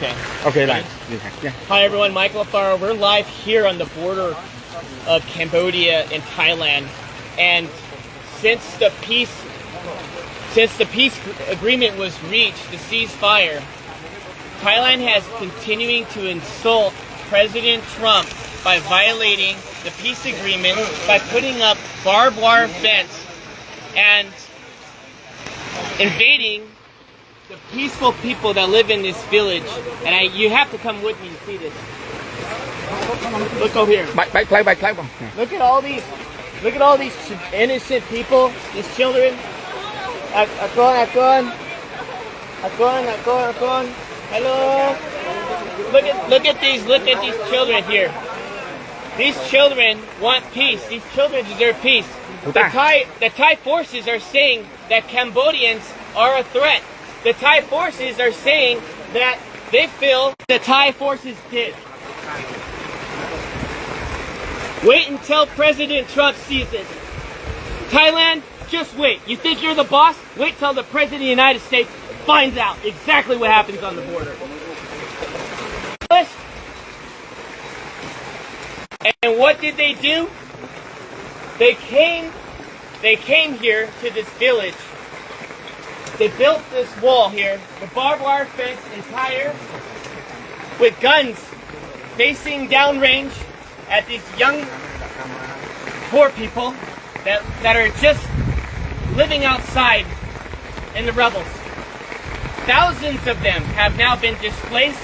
Okay. Okay, right. Yeah. Hi everyone, Michael Alfaro. We're live here on the border of Cambodia and Thailand, and since the peace agreement was reached, the ceasefire, Thailand has continuing to insult President Trump by violating the peace agreement by putting up barbed wire fence and invading the peaceful people that live in this village. And you have to come with me to see this. Look over here. Look at all these innocent people, these children. Hello. Look at these children here. These children want peace. These children deserve peace. The Thai forces are saying that Cambodians are a threat. The Thai forces are saying that they feel the Thai forces did. Wait until President Trump sees it. Thailand, just wait. You think you're the boss? Wait till the President of the United States finds out exactly what happens on the border. And what did they do? They came here to this village. They built this wall here, the barbed wire fence entire, with guns facing downrange at these young, poor people that are just living outside in the rebels. Thousands of them have now been displaced.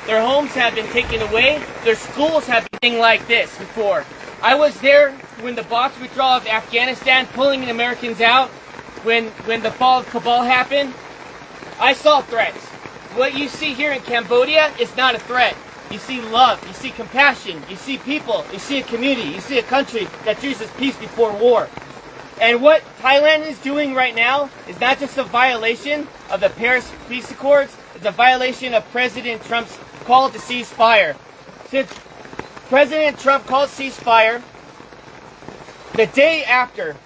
Their homes have been taken away. Their schools have been like this before. I was there when the Box withdrawal of Afghanistan, pulling the Americans out, when the fall of Kabul happened. I saw threats. What you see here in Cambodia is not a threat. You see love, you see compassion, you see people, you see a community, you see a country that chooses peace before war. And what Thailand is doing right now is not just a violation of the Paris Peace Accords, it's a violation of President Trump's call to ceasefire. Since President Trump called ceasefire, the day after,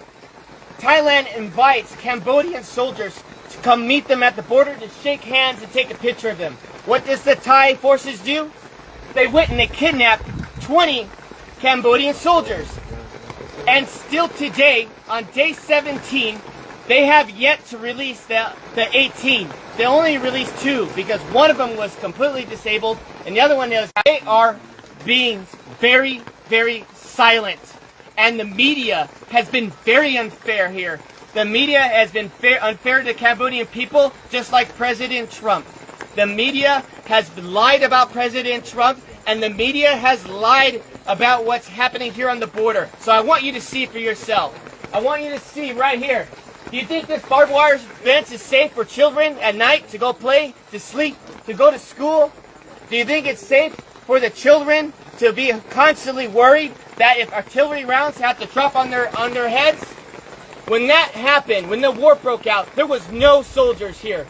Thailand invites Cambodian soldiers to come meet them at the border to shake hands and take a picture of them. What does the Thai forces do? They went and they kidnapped 20 Cambodian soldiers. And still today, on day 17, they have yet to release the 18. They only released 2 because one of them was completely disabled and the other one is. They are being very, very silent. And the media has been very unfair here. The media has been unfair to the Cambodian people, just like President Trump. The media has lied about President Trump, and the media has lied about what's happening here on the border. So I want you to see for yourself. I want you to see right here. Do you think this barbed wire fence is safe for children at night to go play, to sleep, to go to school? Do you think it's safe for the children to be constantly worried that if artillery rounds have to drop on their heads? When that happened, when the war broke out, there was no soldiers here.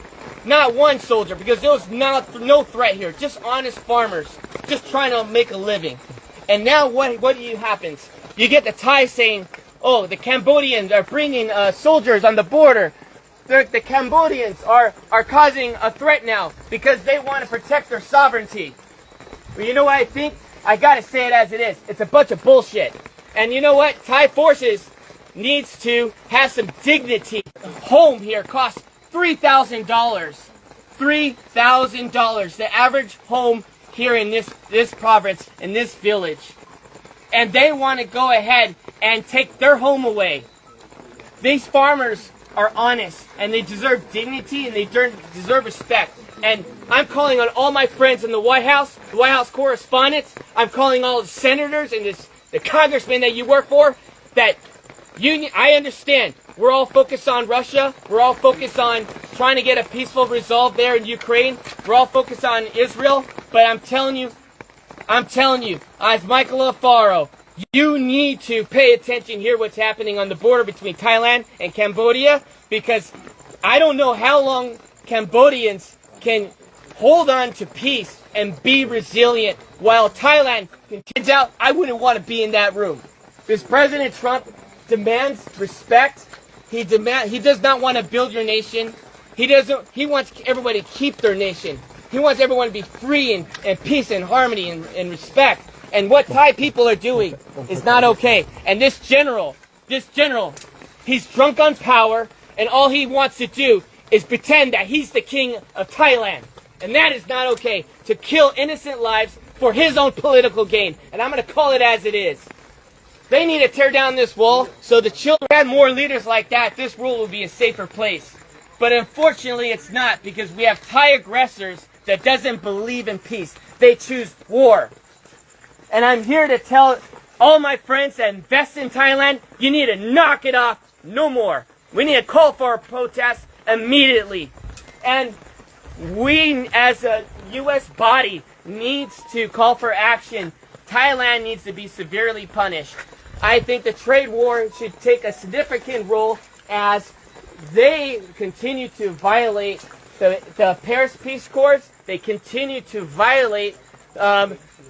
Not one soldier, because there was no threat here. Just honest farmers, just trying to make a living. And now what happens? You get the Thai saying, oh, the Cambodians are bringing soldiers on the border. The Cambodians are causing a threat now because they want to protect their sovereignty. Well, you know what I think? I gotta say it as it is. It's a bunch of bullshit. And you know what? Thai forces needs to have some dignity. A home here costs $3,000. $3,000. The average home here in this province, in this village. And they want to go ahead and take their home away. These farmers are honest, and they deserve dignity, and they deserve respect. And I'm calling on all my friends in the White House correspondents. I'm calling all the senators and the congressmen that you work for. That I understand. We're all focused on Russia. We're all focused on trying to get a peaceful resolve there in Ukraine. We're all focused on Israel. But I'm telling you, as Michael Alfaro, you need to pay attention here what's happening on the border between Thailand and Cambodia, because I don't know how long Cambodians can hold on to peace and be resilient while Thailand continues out. I wouldn't want to be in that room. Because President Trump demands respect. He does not want to build your nation. He wants everybody to keep their nation. He wants everyone to be free and peace and harmony and respect. And what Thai people are doing is not okay. And this general, he's drunk on power, and all he wants to do is pretend that he's the king of Thailand. And that is not okay, to kill innocent lives for his own political gain. And I'm going to call it as it is. They need to tear down this wall so the children had more leaders like that. This world will be a safer place. But unfortunately, it's not, because we have Thai aggressors that doesn't believe in peace. They choose war. And I'm here to tell all my friends that invest in Thailand, you need to knock it off no more. We need to call for a protest immediately. And we as a U.S. body needs to call for action. Thailand needs to be severely punished. I think the trade war should take a significant role as they continue to violate the Paris Peace Accords. They continue to violate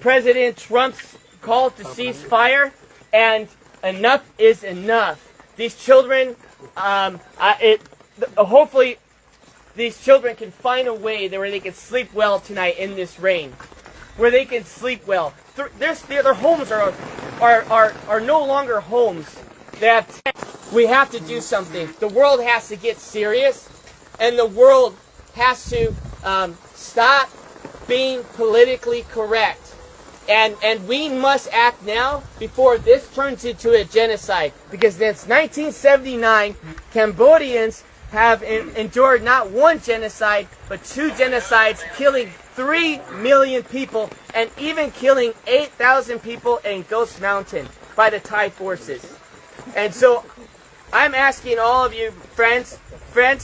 President Trump's call to cease fire, and enough is enough. These children, hopefully, these children can find a way where they can sleep well tonight in this rain, where they can sleep well. Their homes are no longer homes. They have. We have to do something. The world has to get serious, and the world has to stop being politically correct. And we must act now before this turns into a genocide. Because since 1979, Cambodians have endured not one genocide, but 2 genocides, killing 3 million people, and even killing 8,000 people in Ghost Mountain by the Thai forces. And so I'm asking all of you friends,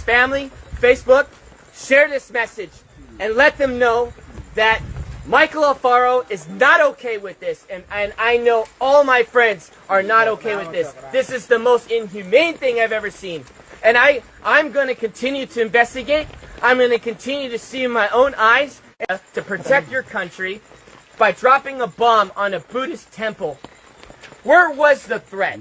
family, Facebook, share this message and let them know that Michael Alfaro is not okay with this, and I know all my friends are not okay with this. This is the most inhumane thing I've ever seen. And I'm going to continue to investigate. I'm going to continue to see in my own eyes to protect your country by dropping a bomb on a Buddhist temple. Where was the threat?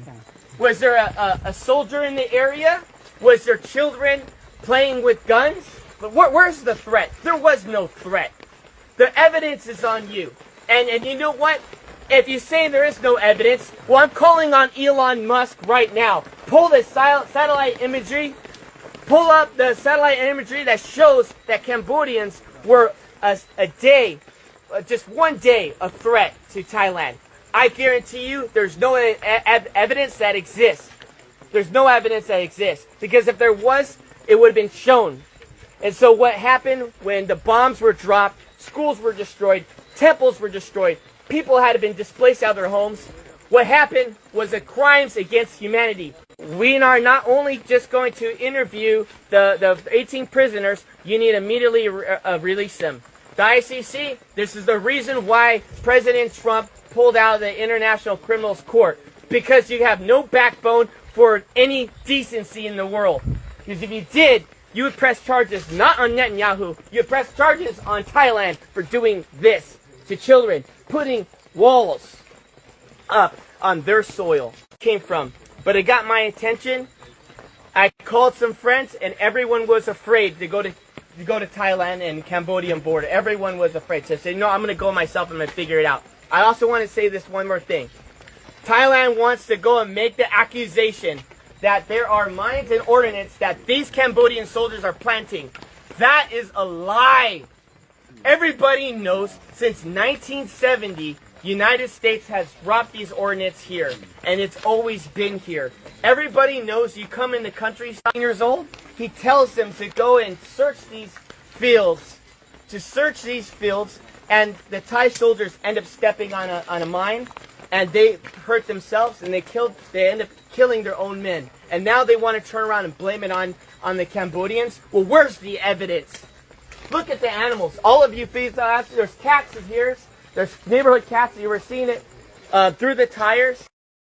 Was there a soldier in the area? Was there children playing with guns? But where's the threat? There was no threat. The evidence is on you. And you know what? If you say there is no evidence, well, I'm calling on Elon Musk right now. Pull the satellite imagery. Pull up the satellite imagery that shows that Cambodians were just one day, a threat to Thailand. I guarantee you there's no evidence that exists. There's no evidence that exists. Because if there was, it would have been shown. And so what happened when the bombs were dropped, schools were destroyed, temples were destroyed, people had been displaced out of their homes. What happened was the crimes against humanity. We are not only just going to interview the 18 prisoners, you need to immediately release them. The ICC, this is the reason why President Trump pulled out of the International Criminals Court. Because you have no backbone for any decency in the world. Because if you did, you would press charges not on Netanyahu, you would press charges on Thailand for doing this to children, putting walls up on their soil. Came from. But it got my attention. I called some friends, and everyone was afraid to go to Thailand and Cambodian border. Everyone was afraid. So I said, no, I'm going to go myself and I'm going to figure it out. I also want to say this one more thing. Thailand wants to go and make the accusation that there are mines and ordnance that these Cambodian soldiers are planting. That is a lie. Everybody knows since 1970, United States has dropped these ordnance here, and it's always been here. Everybody knows you come in the country 9 years old, he tells them to go and search these fields, and the Thai soldiers end up stepping on a mine, and they hurt themselves, and they end up killing their own men. And now they want to turn around and blame it on the Cambodians. Well, where's the evidence? Look at the animals. All of you feed us. There's cats in here. There's neighborhood cats. You were seeing it through the tires.